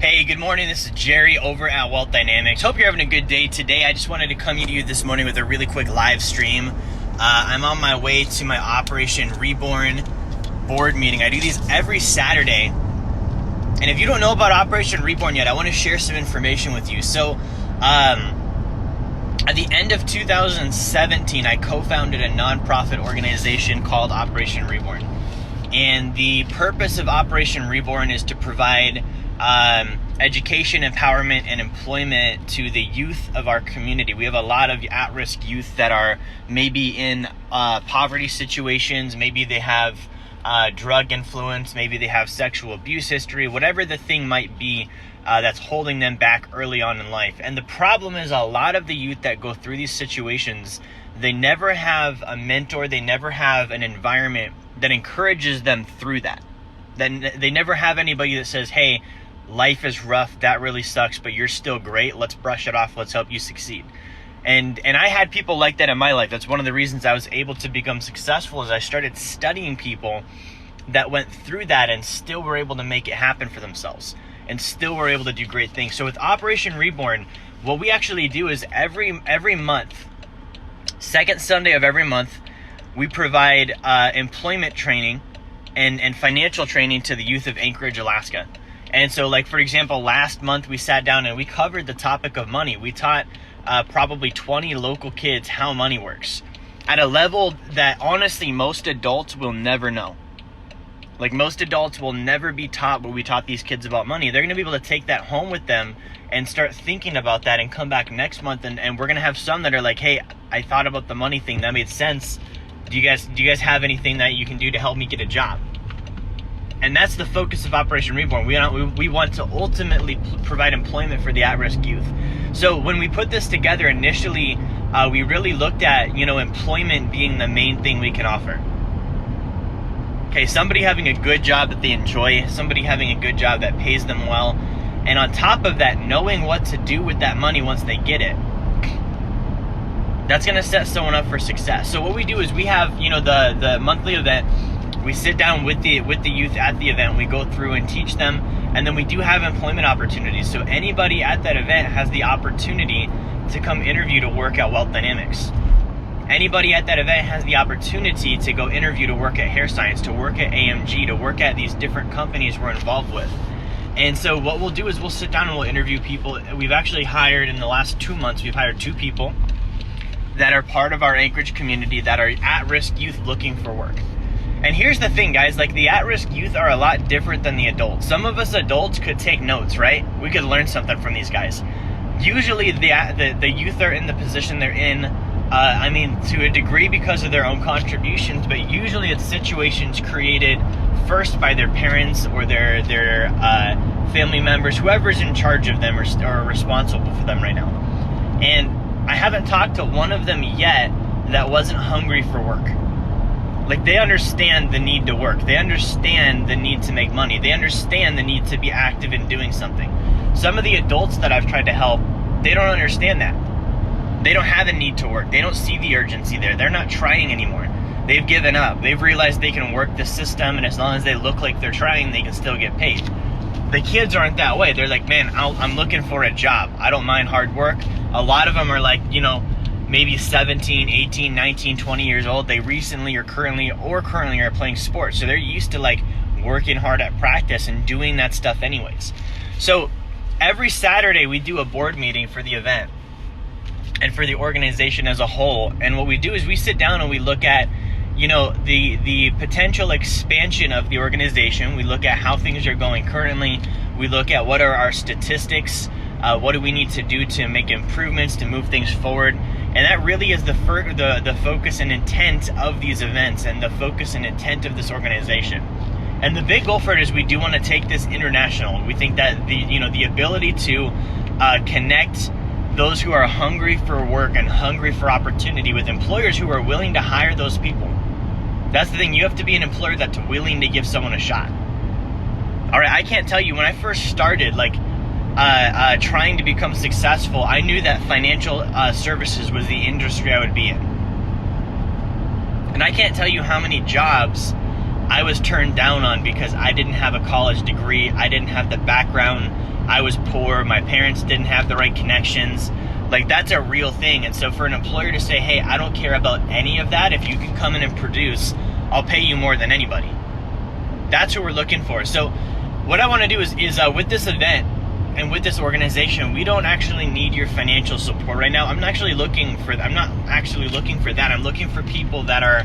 Hey, good morning. This is Jerry over at Wealth Dynamics. Hope you're having a good day today. I just wanted to come to you this morning with a really quick live stream. I'm on my way to my R3born board meeting. I do these every Saturday. And if you don't know about R3born yet, I want to share some information with you. So, at the end of 2017, I co-founded a nonprofit organization called R3born. And the purpose of R3born is to provide education, empowerment, and employment to the youth of our community. We have a lot of at-risk youth that are maybe in poverty situations. Maybe they have drug influence. Maybe they have sexual abuse history. Whatever the thing might be that's holding them back early on in life. And the problem is a lot of the youth that go through these situations, they never have a mentor. They never have an environment that encourages them through that. Then they never have anybody that says, hey, life is rough, that really sucks, but you're still great, let's brush it off, let's help you succeed. And I had people like that in my life. That's one of the reasons I was able to become successful, is I started studying people that went through that and still were able to make it happen for themselves and still were able to do great things. So with R3born, what we actually do is every month, second Sunday of every month, we provide employment training and financial training to the youth of Anchorage, Alaska. And so, like, for example, last month we sat down and we covered the topic of money. We taught probably 20 local kids how money works at a level that honestly most adults will never know. Like, most adults will never be taught what we taught these kids about money. They're going to be able to take that home with them and start thinking about that and come back next month. And we're going to have some that are like, hey, I thought about the money thing. That made sense. Do you guys have anything that you can do to help me get a job? And that's the focus of R3born. We want to ultimately provide employment for the at-risk youth. So when we put this together initially, we really looked at, employment being the main thing we can offer. Okay, somebody having a good job that they enjoy, somebody having a good job that pays them well, and on top of that, knowing what to do with that money once they get it. That's going to set someone up for success. So what we do is we have, the monthly event. We sit down with the youth at the event. We go through and teach them, and then we do have employment opportunities. So anybody at that event has the opportunity to come interview to work at Wealth Dynamics. Anybody at that event has the opportunity to go interview to work at Hair Science, to work at AMG, to work at these different companies we're involved with. And so what we'll do is we'll sit down and we'll interview people. We've actually hired, in the last 2 months, we've hired 2 people that are part of our Anchorage community that are at-risk youth looking for work. And here's the thing, guys, like, the at-risk youth are a lot different than the adults. Some of us adults could take notes, right? We could learn something from these guys. Usually the youth are in the position they're in, to a degree because of their own contributions, but usually it's situations created first by their parents or their family members, whoever's in charge of them or responsible for them right now. And I haven't talked to one of them yet that wasn't hungry for work. Like, they understand the need to work. They understand the need to make money. They understand the need to be active in doing something. Some of the adults that I've tried to help, they don't understand that. They don't have a need to work. They don't see the urgency there. They're not trying anymore. They've given up. They've realized they can work the system, and as long as they look like they're trying, they can still get paid. The kids aren't that way. They're like, man, I'm looking for a job. I don't mind hard work. A lot of them are like, maybe 17, 18, 19, 20 years old. They recently or currently are playing sports. So they're used to, like, working hard at practice and doing that stuff anyways. So every Saturday we do a board meeting for the event and for the organization as a whole. And what we do is we sit down and we look at, the potential expansion of the organization. We look at how things are going currently. We look at what are our statistics. What do we need to do to make improvements, to move things forward? And that really is the focus and intent of these events and the focus and intent of this organization. And the big goal for it is we do want to take this international. We think that the ability to connect those who are hungry for work and hungry for opportunity with employers who are willing to hire those people. That's the thing. You have to be an employer that's willing to give someone a shot. All right, I can't tell you, when I first started, trying to become successful, I knew that financial services was the industry I would be in. And I can't tell you how many jobs I was turned down on because I didn't have a college degree. I didn't have the background. I was poor. My parents didn't have the right connections. Like, that's a real thing. And so for an employer to say, hey, I don't care about any of that. If you can come in and produce, I'll pay you more than anybody. That's what we're looking for. So what I want to do is with this event and with this organization, we don't actually need your financial support right now. I'm not actually looking for that. I'm looking for people that are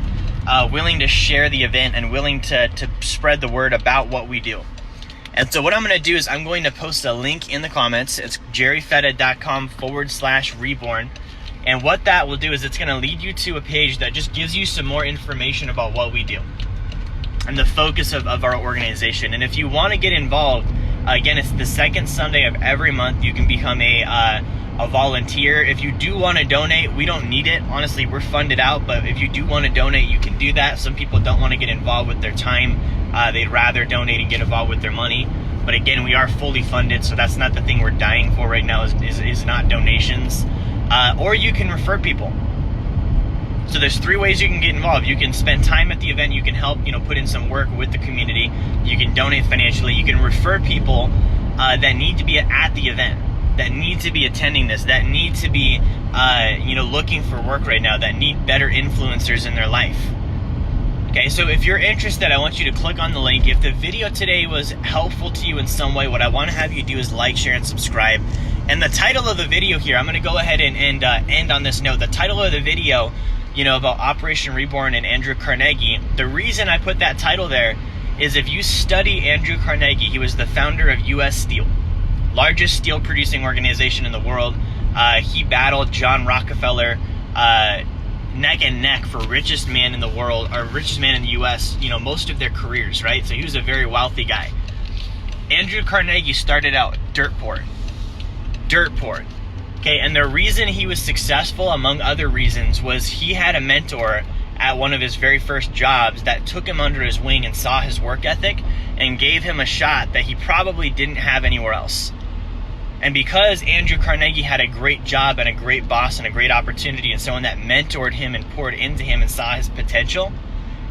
willing to share the event and willing to spread the word about what we do. And so what I'm going to do is I'm going to post a link in the comments. It's jerryfetta.com/reborn. And what that will do is it's going to lead you to a page that just gives you some more information about what we do and the focus of our organization. And if you want to get involved, again, it's the second Sunday of every month. You can become a volunteer. If you do want to donate, we don't need it. Honestly, we're funded out, but if you do want to donate, you can do that. Some people don't want to get involved with their time. They'd rather donate and get involved with their money. But again, we are fully funded, so that's not the thing we're dying for right now is not donations. Or you can refer people. So there's 3 ways you can get involved. You can spend time at the event. You can help, put in some work with the community. You can donate financially. You can refer people that need to be at the event, that need to be attending this, that need to be, looking for work right now, that need better influencers in their life. Okay, so if you're interested, I want you to click on the link. If the video today was helpful to you in some way, what I want to have you do is like, share, and subscribe. And the title of the video here, I'm going to go ahead and end on this note. The title of the video, about Operation Reborn and Andrew Carnegie, the reason I put that title there is if you study Andrew Carnegie, he was the founder of U.S. Steel, largest steel producing organization in the world. He battled John Rockefeller neck and neck for richest man in the world, or richest man in the U.S., most of their careers, right? So he was a very wealthy guy. Andrew Carnegie started out dirt poor. Okay, and the reason he was successful, among other reasons, was he had a mentor at one of his very first jobs that took him under his wing and saw his work ethic and gave him a shot that he probably didn't have anywhere else. And because Andrew Carnegie had a great job and a great boss and a great opportunity and someone that mentored him and poured into him and saw his potential,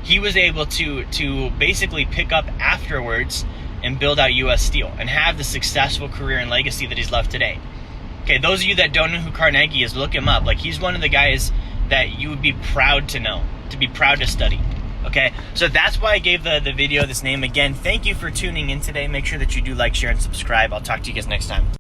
he was able to basically pick up afterwards and build out U.S. Steel and have the successful career and legacy that he's left today. Okay, those of you that don't know who Carnegie is, look him up. Like, he's one of the guys that you would be proud to know, to be proud to study. Okay, so that's why I gave the video this name. Again, thank you for tuning in today. Make sure that you do like, share, and subscribe. I'll talk to you guys next time.